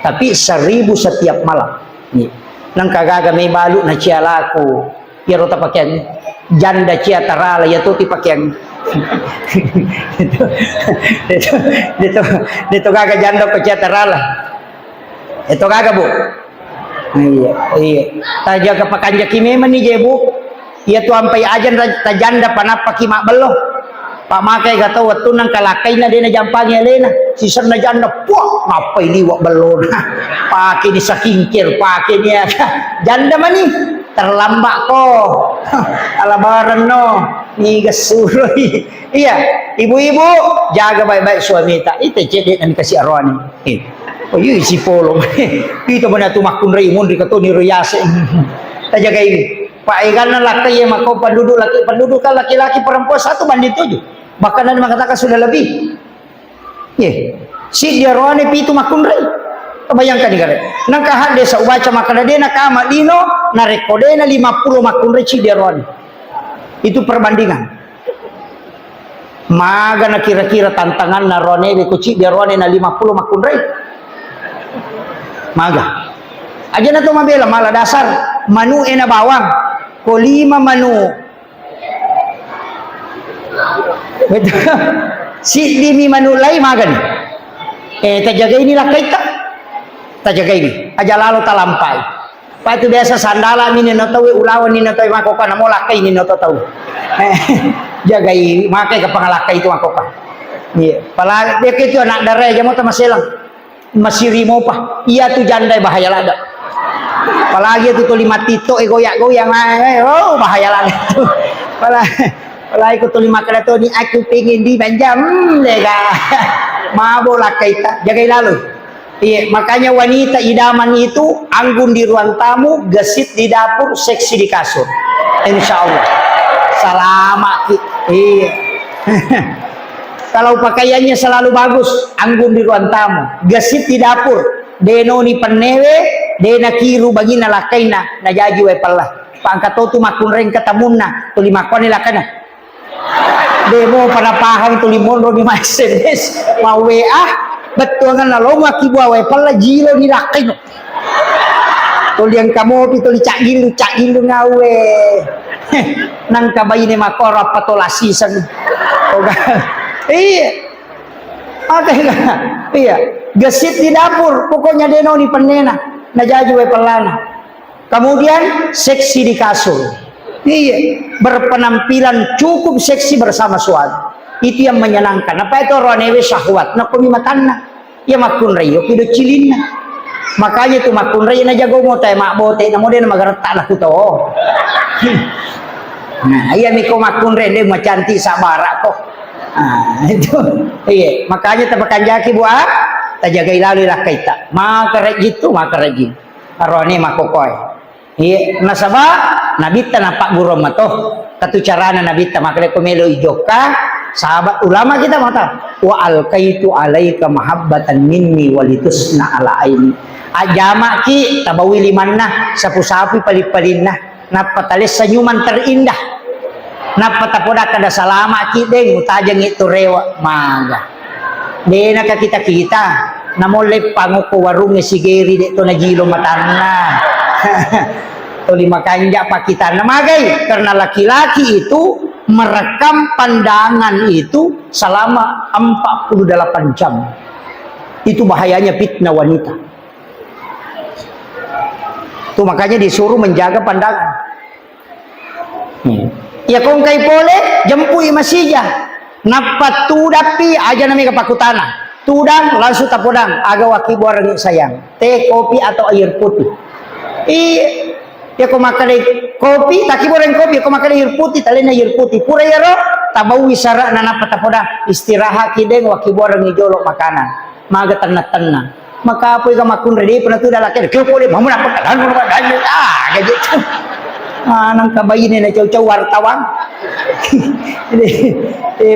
S1: Tapi 1000 setiap malam. Nang kagaga may balu na cia laku. Ya rota pakaian janda cia tarala ya tuh pakaian. Itu kagak janda ke cia tarala. Itu kagak bu. Iya. Taja ke pakanja kimema ni jebu. Iya tu ampai ajan tajanda panapa kimak beloh. Pak makai gak tahu waktu nang kalakai na dia na jampangnya lena. Sisar na janda puak ngapai liwak beloh. Pakai ni sakingkir pakai ni janda mani terlambat ko. Alabaran no. Ni gasuroi. Iya, ibu-ibu jaga baik-baik suami tak. Itu cedek dan kasih arwani. Oh iya si polong. Itu mana tu makun raimun di ketuni ruyase. Tak jaga ini. Pak ikan laki yang makau penduduk kan laki-laki perempuan 1 banding 7. Bahkan ada mengatakan sudah lebih. Ye. Si dia roane pitu makun rai. Bayangkan ni kare. Nang kahad desa ubaca makana dia nak amat dino na rekodena 50 makun rai si dia roane. Itu perbandingan. Maga na kira-kira tantangan na roane be kuci dia roane na 50 makun rai. Maga aja na to mabela mala dasar manu ena bawang ko 5 manu si limi manu lai magan tajaga ini lah kaita tajaga ini aja lalu talampai pa itu biasa sandala ni no tahu ulawan ni no tahu makoka na mo lakai ni no tahu jagai makai ka pangalakai itu makoka iya pala dia kitu anak dare aja mo ta maselang masih rimo pa iya tu jandai bahaya lada apalagi itu tuh 5 tito goyak-goyang oh bahaya lada apalagi itu tuh 5 kali tuh ni aku pengen dibanjam lega mabola kaita jagai lalu iya makanya wanita idaman itu anggun di ruang tamu gesit di dapur seksi di kasur insya Allah selamat iya. Kalau pakaiannya selalu bagus, anggun di ruang tamu, gesit di dapur, denoni penewe, dena kiru bagina lakaina, najaji we pala. Pangkatotu makun reng ketamuna, tuli makone lakana. Demo pada pahang tuli monro di SMS, mau WA, betul kan lo maki buah we pala jilo di lakaina. Tuli yang kamu tuli cak gilu ngawe. Nang kabayi ni makora patolasi san. Iya, iya, gesit di dapur, pokoknya deno di penena, najaju we pelana. Kemudian seksi di kasur, iya, berpenampilan cukup seksi bersama suami. Itu yang menyenangkan. Apa itu ronewe syahwat? Nak matanna, ya makun rayo pido cilina. Makanya itu makun rayo na jago mo tay makbote, namo din magaretak lah kuto. Nah, iya miko makun rayo macanti sabara kok. Itu iya makanya tebakan jaki buat tajagai lalu lah kaita maka gitu maka rajin arone makokoy iya nasaba nabita nampak burung matoh katu carana nabita makale komelo ijoka sahabat ulama kita mata wa alqaitu alaika mahabbatan minni walitusna ala aini ajama ki tabawi limanna sapu-sapu palip-palinna napatalis senyuman terindah napatapoda kada salama kideng utajang itu rewa maga dena ka kita namole panguko warungnya sigeri dito na jilo matanna tuli makanja pa kita namagai karena laki-laki itu merekam pandangan itu selama 48 jam itu bahayanya fitnah wanita tuh makanya disuruh menjaga pandangan ya kung kay pole jempui masija napat tudapi aja nami kapakutana tudang langsung tapodang aga waki borang sayang teh kopi atau air putih iya ya kung makanay kopi taki borang kopi kung makanay air putih talina air putih pura yaro tabawi sara na napat tapodang istirahat kideng waki borang ijolok makanan maga tanna maka apoy ka makun ready penatuda laki kyo pole mamuna pagkalan gajet nang kabayin na caw-caw wartawan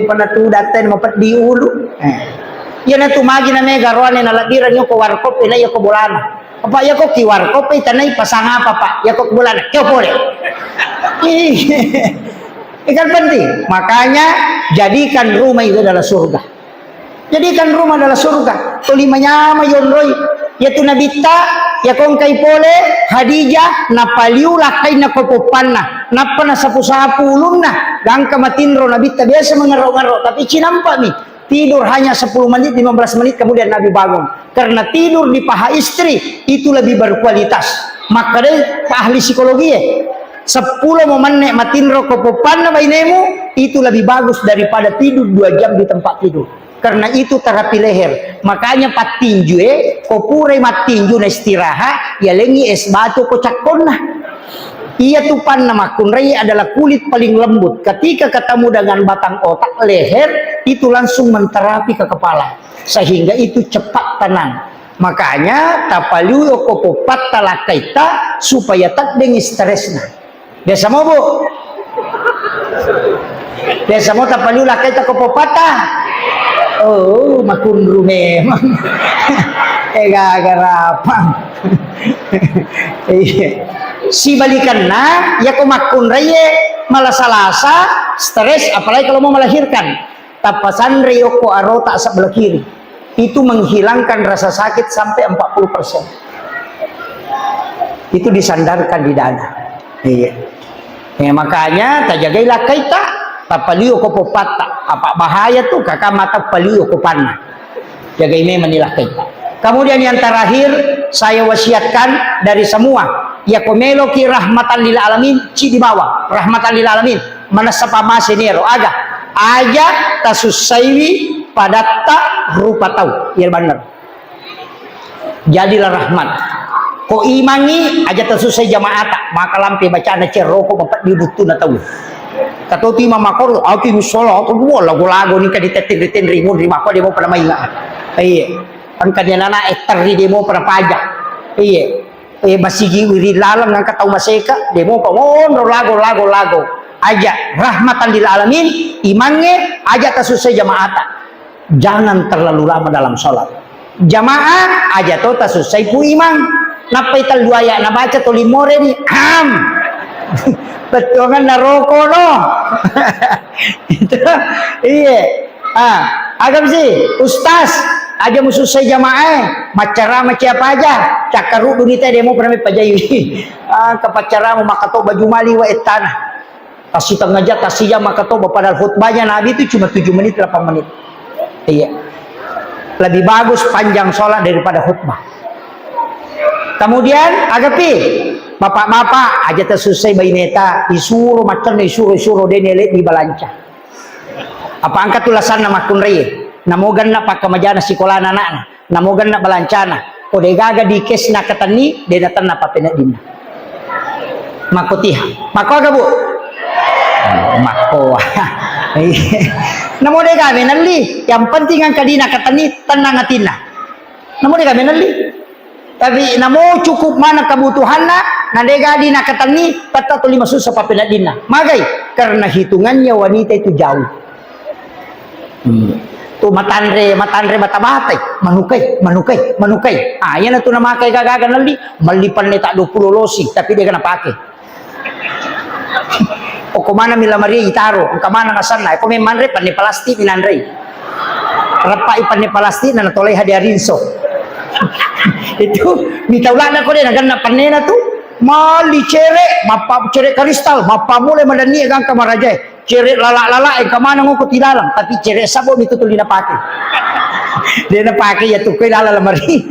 S1: panatudaten mapat di ulu yan na tumagi na may garuan na naladiran yung kawarkop ina yung kubulana apa ya ko kiwarkop tanay pasanga papa ya ko kubulana kyo pole ikan penting makanya jadikan rumah itu adalah surga jadikan rumah adalah surga tulimanya mayon roy yaitu nabita ya kong kay pole Hadijah napaliw lakay na kopopanna napana sapu-sapu ulumna gangka matinro nabita biasa mengaro-ngaro tapi cinampa mi tidur hanya 10 menit 15 menit kemudian Nabi bangun karena tidur di paha istri itu lebih berkualitas maka deh ahli psikologi ya 10 momenek matinro kopopanna bainemu itu lebih bagus daripada tidur 2 jam di tempat tidur karena itu terapi leher makanya patinju kopure matinju na istirahat ya lengi es batu kocakonna iya tupan nama kunrai adalah kulit paling lembut ketika ketemu dengan batang otak leher itu langsung menterapi ke kepala sehingga itu cepat tenang makanya tapaliu kopopat talakaita supaya tak dengi stresna biasa mau bu biasa mau tapaliu lakaita kopopata oh makundru memang gagarapang si balikan na ya ko makunraye malasalasa stres apalagi kalau mau melahirkan tapasan reyo ko arota sebelah kiri itu menghilangkan rasa sakit sampai 40% itu disandarkan di dada iya ya, makanya tajagailah kaita tapaliu ko popata apa bahaya tuh kakak mata paliu ko panna jaga ini menilah kita kemudian yang terakhir saya wasiatkan dari semua ya komelo ki rahmatan lil alamin ci di bawah rahmatan lil alamin mana sapa masenero aga aja tasusaiwi padatta rupa tahu ya benar jadilah rahmat ko imangi aja tasusai jamaata maka lampi bacaan ceroko bapak dibutuh na tahu kata ti mama ko aki musola ko wala lago ni ka ditetin rimun di mako di mo para mainga iya ang kanya na eter di mo para pajak iya masigi wiri lalang ng kataw maseka demo pangon lago aja rahmatan lil alamin imange aja tasusai jamaata. Jangan terlalu lama dalam sholat. Jamaah aja to tasusai pu imang napay talduaya na baca to limore ni betongan naroko no. Itu iya agam sih ustaz aja mususai jamaah macara macam apa aja cakaru dunita demo pernah pajayu kepacara mau makato baju mali wa etana tasih tengah aja tasih makato padahal khutbahnya Nabi itu cuma 7 menit 8 menit. Iya, lebih bagus panjang sholat daripada khutbah. Kemudian agapi bapak-bapak aja tersusai bayi neta disuruh macam disuruh denele di balanca apa angkat tulasan nama kunrei namogan na pakamajana sikola anak namogan na balancana kode gaga di kes na katani denatan na papena dinna makotiha mako aga bu mako namo de kami nali yang penting ang kadina katani tenang atina namo de kami nali tapi namo cukup mana kebutuhanna nadega dina katani kata tuli masuk sa papena dinna magai karena hitungannya wanita itu jauh. Tu matanre bata-bata manukai yan na tu na makai gagaga nali malipan ni tak 20 losi tapi dia kena pakai o kumana mila maria itaro ang kamana kasana ko may manre pan ni palasti minanre rapa ipan ni palasti na natolay hadiarinso itu mitawla na ko din nagan panena tu mali cere mapa cere kristal mapa mulai madani agang kamaraja cere lala yang kamana ngoko tilalang tapi cere sabo itu tuli na pake dia na pake ya tukoy lala lamari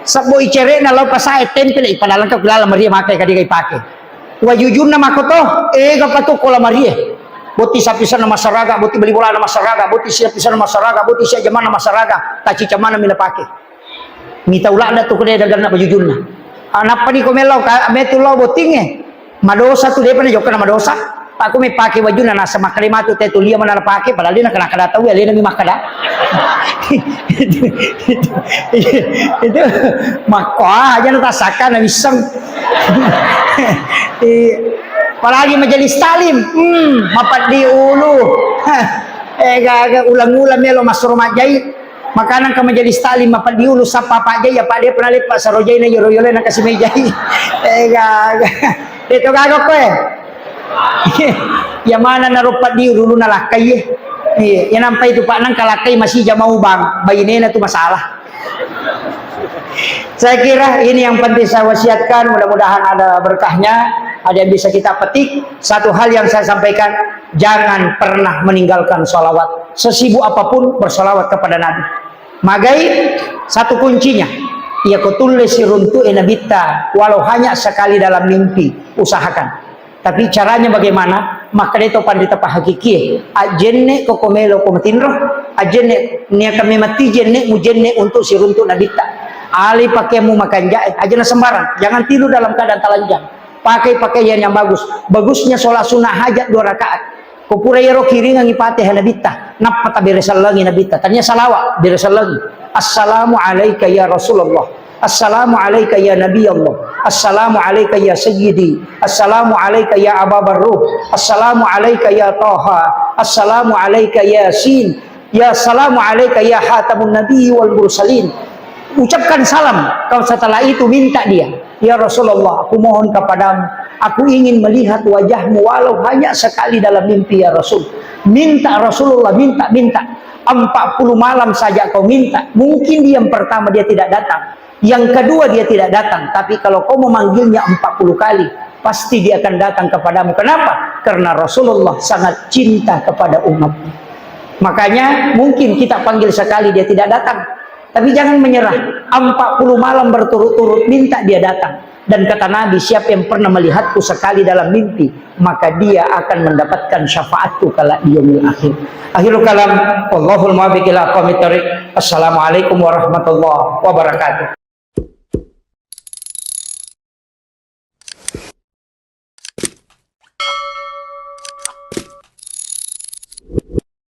S1: sabo i cere na law pasay tempel ipanalang ka lala lamari makai kadigay pake wajujun na makoto gapato ko lamari buti sa pisan na masaraga buti beli bola na masaraga buti siya pisan na masaraga buti siya jaman na masaraga taci camana mina pake mitawla na tukoy dagan na wajujun na anak pa ni kumelaw metulaw boting madosa tu dia pa na jokan na madosa aku may pakai baju na nasa makalima tu tetu liya mana pakai padahal dia nak kena tahu ya dia nami makada itu mako aja natasakan na misang palagi majelis talim mapat di ulu gaga ulang-ulang ya lo masuk rumah jai makanan ke majelis talim mapat di ulu sapa pak jai ya pak dia pernah lihat pak sarojai na yoro-yoro na kasih mejai gaga itu gaga ko yang mana narupat di dulu nalakai yang nampai itu pak nang kalakai masih jamau bang bayi nena itu masalah. Saya kira ini yang penting saya wasiatkan, mudah-mudahan ada berkahnya, ada yang bisa kita petik. Satu hal yang saya sampaikan, jangan pernah meninggalkan sholawat sesibuk apapun bersolawat kepada Nabi. Magai satu kuncinya ya kutulis siruntu enabita walau hanya sekali dalam mimpi usahakan. Tapi caranya bagaimana? Maka itu pandita hakiki. Ajenne ko komelo ko matinro. Ajenne niya kami mati jenne mujenne untuk siruntuk nabita. Ali pakai mu makan jahe. Ajena sembarang. Jangan tidur dalam keadaan telanjang. Pakai pakaian yang bagus. Bagusnya sholat sunnah hajat 2 rakaat. Kupura yero kiring ang ipati nabita. Napata beresal lagi nabita. Tanya salawat beresal lagi. Assalamu alayka ya Rasulullah. Assalamu alayka ya Nabi Allah. Assalamu alayka ya Sayyidi. Assalamu alayka ya Aba Barruh. Assalamu alayka ya Taha. Assalamu alayka ya Yasin. Ya salamu alayka ya Hatamun Nabi wal Mursalin. Ucapkan salam. Kau setelah itu minta dia, ya Rasulullah, aku mohon kepadamu, aku ingin melihat wajahmu walau hanya sekali dalam mimpi ya Rasul. Minta Rasulullah, minta 40 malam saja kau minta. Mungkin yang pertama dia tidak datang, yang kedua dia tidak datang, tapi kalau kau memanggilnya 40 kali, pasti dia akan datang kepadamu. Kenapa? Karena Rasulullah sangat cinta kepada umatnya. Makanya mungkin kita panggil sekali dia tidak datang, tapi jangan menyerah. 40 malam berturut-turut minta dia datang. Dan kata Nabi, siapa yang pernah melihatku sekali dalam mimpi, maka dia akan mendapatkan syafaatku kala di yaumil akhir. Akhirul kalam, wallahul muwaffiq ila aqwamit thoriq. Assalamualaikum warahmatullahi wabarakatuh.